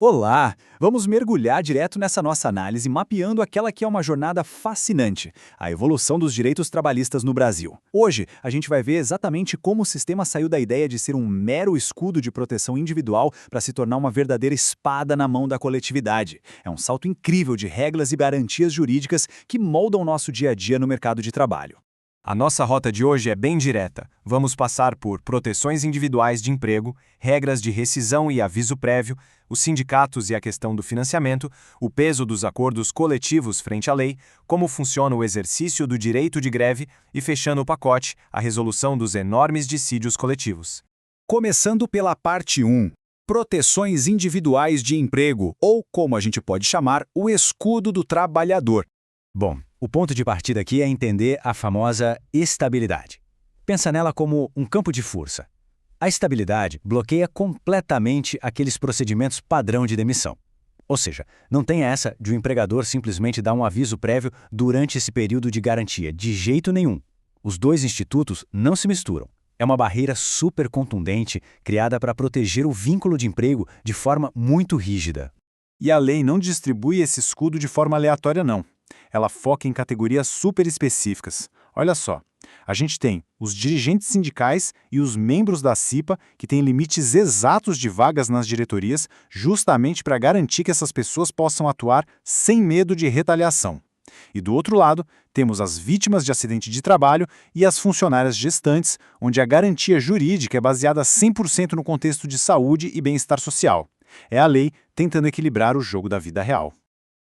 Olá! Vamos mergulhar direto nessa nossa análise, mapeando aquela que é uma jornada fascinante, a evolução dos direitos trabalhistas no Brasil. Hoje, a gente vai ver exatamente como o sistema saiu da ideia de ser um mero escudo de proteção individual para se tornar uma verdadeira espada na mão da coletividade. É um salto incrível de regras e garantias jurídicas que moldam o nosso dia a dia no mercado de trabalho. A nossa rota de hoje é bem direta. Vamos passar por proteções individuais de emprego, regras de rescisão e aviso prévio, os sindicatos e a questão do financiamento, o peso dos acordos coletivos frente à lei, como funciona o exercício do direito de greve e, fechando o pacote, a resolução dos enormes dissídios coletivos. Começando pela parte 1. Proteções individuais de emprego, ou como a gente pode chamar, o escudo do trabalhador. Bom, o ponto de partida aqui é entender a famosa estabilidade. Pensa nela como um campo de força. A estabilidade bloqueia completamente aqueles procedimentos padrão de demissão. Ou seja, não tem essa de o empregador simplesmente dar um aviso prévio durante esse período de garantia, de jeito nenhum. Os dois institutos não se misturam. É uma barreira super contundente criada para proteger o vínculo de emprego de forma muito rígida. E a lei não distribui esse escudo de forma aleatória, não. Ela foca em categorias super específicas. Olha só, a gente tem os dirigentes sindicais e os membros da CIPA, que têm limites exatos de vagas nas diretorias, justamente para garantir que essas pessoas possam atuar sem medo de retaliação. E do outro lado, temos as vítimas de acidente de trabalho e as funcionárias gestantes, onde a garantia jurídica é baseada 100% no contexto de saúde e bem-estar social. É a lei tentando equilibrar o jogo da vida real.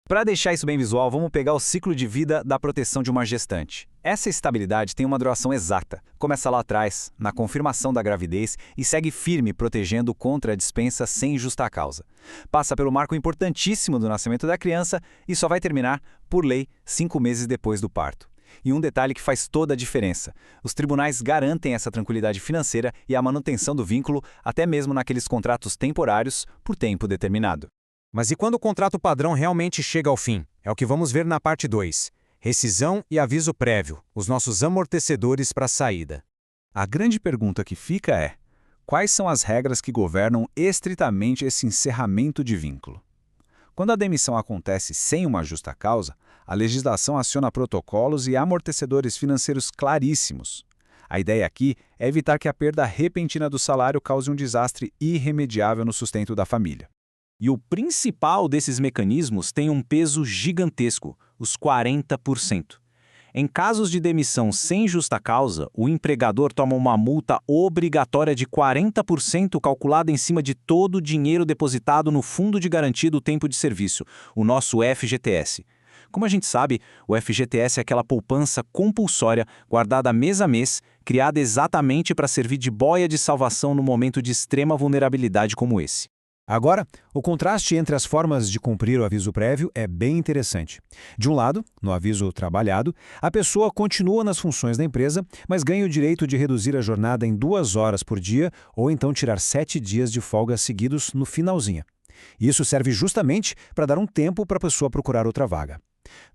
Para deixar isso bem visual, vamos pegar o ciclo de vida da proteção de uma gestante. Essa estabilidade tem uma duração exata. Começa lá atrás, na confirmação da gravidez, e segue firme protegendo contra a dispensa sem justa causa. Passa pelo marco importantíssimo do nascimento da criança e só vai terminar, por lei, 5 meses depois do parto. E um detalhe que faz toda a diferença: os tribunais garantem essa tranquilidade financeira e a manutenção do vínculo, até mesmo naqueles contratos temporários, por tempo determinado. Mas e quando o contrato padrão realmente chega ao fim? É o que vamos ver na parte 2. Rescisão e aviso prévio, os nossos amortecedores para a saída. A grande pergunta que fica é: quais são as regras que governam estritamente esse encerramento de vínculo? Quando a demissão acontece sem uma justa causa, a legislação aciona protocolos e amortecedores financeiros claríssimos. A ideia aqui é evitar que a perda repentina do salário cause um desastre irremediável no sustento da família. E o principal desses mecanismos tem um peso gigantesco, os 40%. Em casos de demissão sem justa causa, o empregador toma uma multa obrigatória de 40% calculada em cima de todo o dinheiro depositado no Fundo de Garantia do Tempo de Serviço, o nosso FGTS. Como a gente sabe, o FGTS é aquela poupança compulsória guardada mês a mês, criada exatamente para servir de boia de salvação no momento de extrema vulnerabilidade como esse. Agora, o contraste entre as formas de cumprir o aviso prévio é bem interessante. De um lado, no aviso trabalhado, a pessoa continua nas funções da empresa, mas ganha o direito de reduzir a jornada em 2 horas por dia ou então tirar 7 dias de folga seguidos no finalzinho. Isso serve justamente para dar um tempo para a pessoa procurar outra vaga.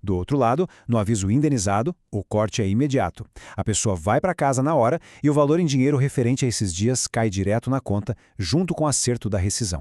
Do outro lado, no aviso indenizado, o corte é imediato. A pessoa vai para casa na hora e o valor em dinheiro referente a esses dias cai direto na conta, junto com o acerto da rescisão.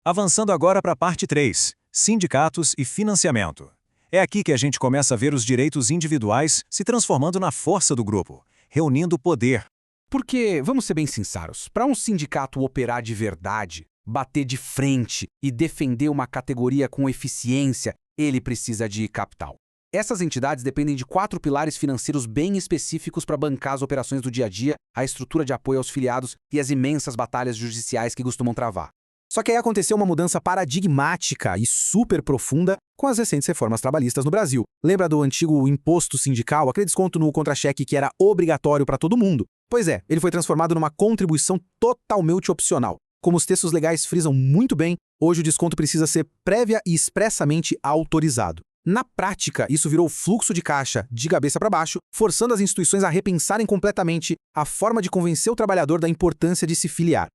Avançando agora para a parte 3, sindicatos e financiamento. É aqui que a gente começa a ver os direitos individuais se transformando na força do grupo, reunindo poder. Porque, vamos ser bem sinceros, para um sindicato operar de verdade, bater de frente e defender uma categoria com eficiência, ele precisa de capital. Essas entidades dependem de 4 pilares financeiros bem específicos para bancar as operações do dia a dia, a estrutura de apoio aos filiados e as imensas batalhas judiciais que costumam travar. Só que aí aconteceu uma mudança paradigmática e super profunda com as recentes reformas trabalhistas no Brasil. Lembra do antigo imposto sindical, aquele desconto no contra-cheque que era obrigatório para todo mundo? Pois é, ele foi transformado numa contribuição totalmente opcional. Como os textos legais frisam muito bem, hoje o desconto precisa ser prévia e expressamente autorizado. Na prática, isso virou fluxo de caixa de cabeça para baixo, forçando as instituições a repensarem completamente a forma de convencer o trabalhador da importância de se filiar.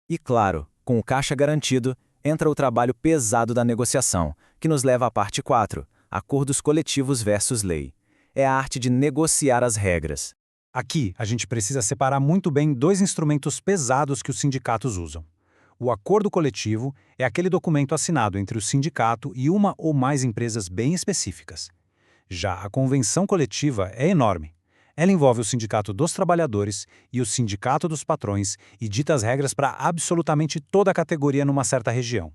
E claro, com o caixa garantido, entra o trabalho pesado da negociação, que nos leva à parte 4, acordos coletivos versus lei. É a arte de negociar as regras. Aqui, a gente precisa separar muito bem 2 instrumentos pesados que os sindicatos usam. O acordo coletivo é aquele documento assinado entre o sindicato e uma ou mais empresas bem específicas. Já a convenção coletiva é enorme. Ela envolve o sindicato dos trabalhadores e o sindicato dos patrões e dita as regras para absolutamente toda a categoria numa certa região.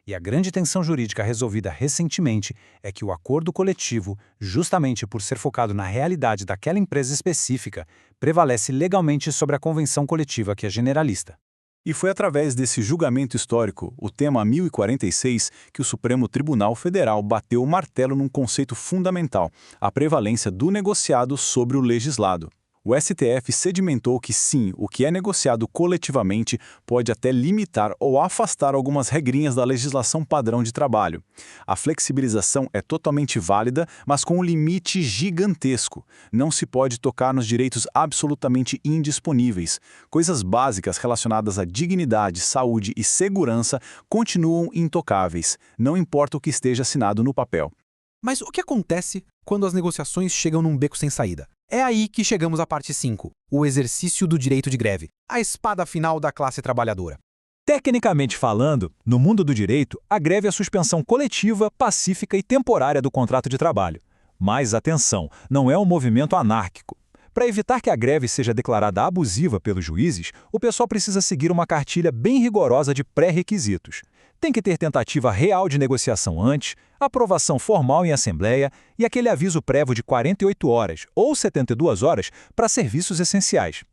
E a grande tensão jurídica resolvida recentemente é que o acordo coletivo, justamente por ser focado na realidade daquela empresa específica, prevalece legalmente sobre a convenção coletiva que é generalista. E foi através desse julgamento histórico, o tema 1046, que o Supremo Tribunal Federal bateu o martelo num conceito fundamental, a prevalência do negociado sobre o legislado. O STF sedimentou que sim, o que é negociado coletivamente pode até limitar ou afastar algumas regrinhas da legislação padrão de trabalho. A flexibilização é totalmente válida, mas com um limite gigantesco. Não se pode tocar nos direitos absolutamente indisponíveis. Coisas básicas relacionadas à dignidade, saúde e segurança continuam intocáveis, não importa o que esteja assinado no papel. Mas o que acontece quando as negociações chegam num beco sem saída? É aí que chegamos à parte 5, o exercício do direito de greve, a espada final da classe trabalhadora. Tecnicamente falando, no mundo do direito, a greve é a suspensão coletiva, pacífica e temporária do contrato de trabalho. Mas, atenção, não é um movimento anárquico. Para evitar que a greve seja declarada abusiva pelos juízes, o pessoal precisa seguir uma cartilha bem rigorosa de pré-requisitos. Tem que ter tentativa real de negociação antes, aprovação formal em assembleia e aquele aviso prévio de 48 horas ou 72 horas para serviços essenciais.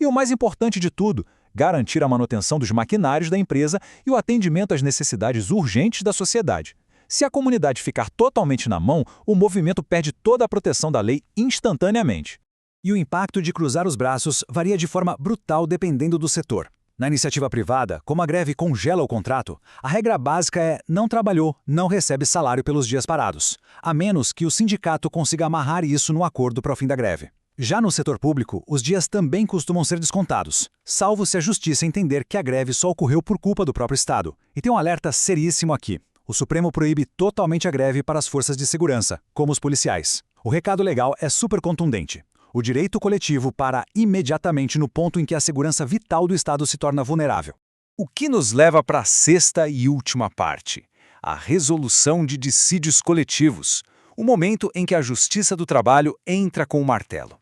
E o mais importante de tudo, garantir a manutenção dos maquinários da empresa e o atendimento às necessidades urgentes da sociedade. Se a comunidade ficar totalmente na mão, o movimento perde toda a proteção da lei instantaneamente. E o impacto de cruzar os braços varia de forma brutal dependendo do setor. Na iniciativa privada, como a greve congela o contrato, a regra básica é não trabalhou, não recebe salário pelos dias parados, a menos que o sindicato consiga amarrar isso no acordo para o fim da greve. Já no setor público, os dias também costumam ser descontados, salvo se a justiça entender que a greve só ocorreu por culpa do próprio Estado. E tem um alerta seríssimo aqui. O Supremo proíbe totalmente a greve para as forças de segurança, como os policiais. O recado legal é super contundente. O direito coletivo para imediatamente no ponto em que a segurança vital do Estado se torna vulnerável. O que nos leva para a sexta e última parte, a resolução de dissídios coletivos, o momento em que a Justiça do Trabalho entra com o martelo.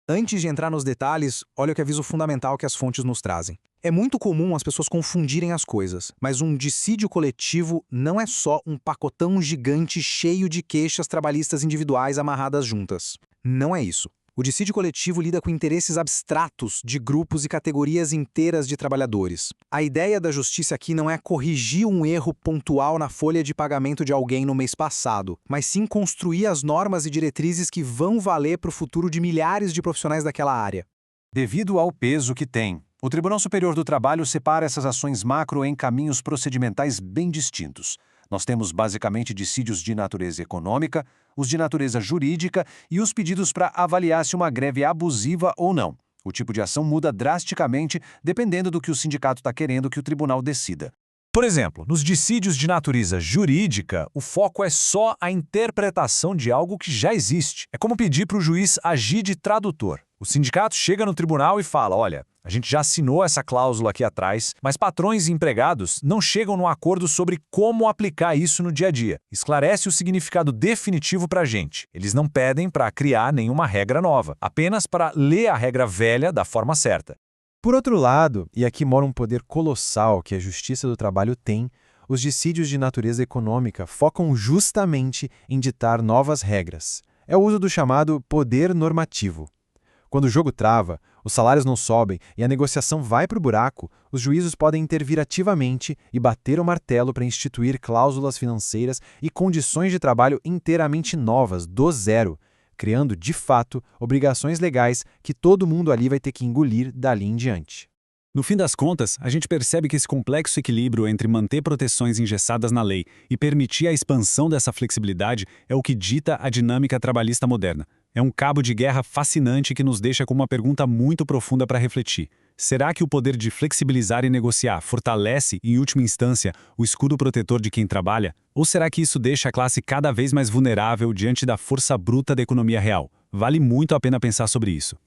Antes de entrar nos detalhes, olha o que aviso fundamental que as fontes nos trazem. É muito comum as pessoas confundirem as coisas, mas um dissídio coletivo não é só um pacotão gigante cheio de queixas trabalhistas individuais amarradas juntas. Não é isso. O dissídio coletivo lida com interesses abstratos de grupos e categorias inteiras de trabalhadores. A ideia da justiça aqui não é corrigir um erro pontual na folha de pagamento de alguém no mês passado, mas sim construir as normas e diretrizes que vão valer para o futuro de milhares de profissionais daquela área. Devido ao peso que tem, o Tribunal Superior do Trabalho separa essas ações macro em caminhos procedimentais bem distintos. Nós temos basicamente dissídios de natureza econômica, os de natureza jurídica e os pedidos para avaliar se uma greve é abusiva ou não. O tipo de ação muda drasticamente dependendo do que o sindicato está querendo que o tribunal decida. Por exemplo, nos dissídios de natureza jurídica, o foco é só a interpretação de algo que já existe. É como pedir para o juiz agir de tradutor. O sindicato chega no tribunal e fala, olha, a gente já assinou essa cláusula aqui atrás, mas patrões e empregados não chegam num acordo sobre como aplicar isso no dia a dia. Esclarece o significado definitivo para a gente. Eles não pedem para criar nenhuma regra nova, apenas para ler a regra velha da forma certa. Por outro lado, e aqui mora um poder colossal que a Justiça do Trabalho tem, os dissídios de natureza econômica focam justamente em ditar novas regras. É o uso do chamado poder normativo. Quando o jogo trava, os salários não sobem e a negociação vai para o buraco, os juízos podem intervir ativamente e bater o martelo para instituir cláusulas financeiras e condições de trabalho inteiramente novas, do zero, criando, de fato, obrigações legais que todo mundo ali vai ter que engolir dali em diante. No fim das contas, a gente percebe que esse complexo equilíbrio entre manter proteções engessadas na lei e permitir a expansão dessa flexibilidade é o que dita a dinâmica trabalhista moderna. É um cabo de guerra fascinante que nos deixa com uma pergunta muito profunda para refletir. Será que o poder de flexibilizar e negociar fortalece, em última instância, o escudo protetor de quem trabalha? Ou será que isso deixa a classe cada vez mais vulnerável diante da força bruta da economia real? Vale muito a pena pensar sobre isso.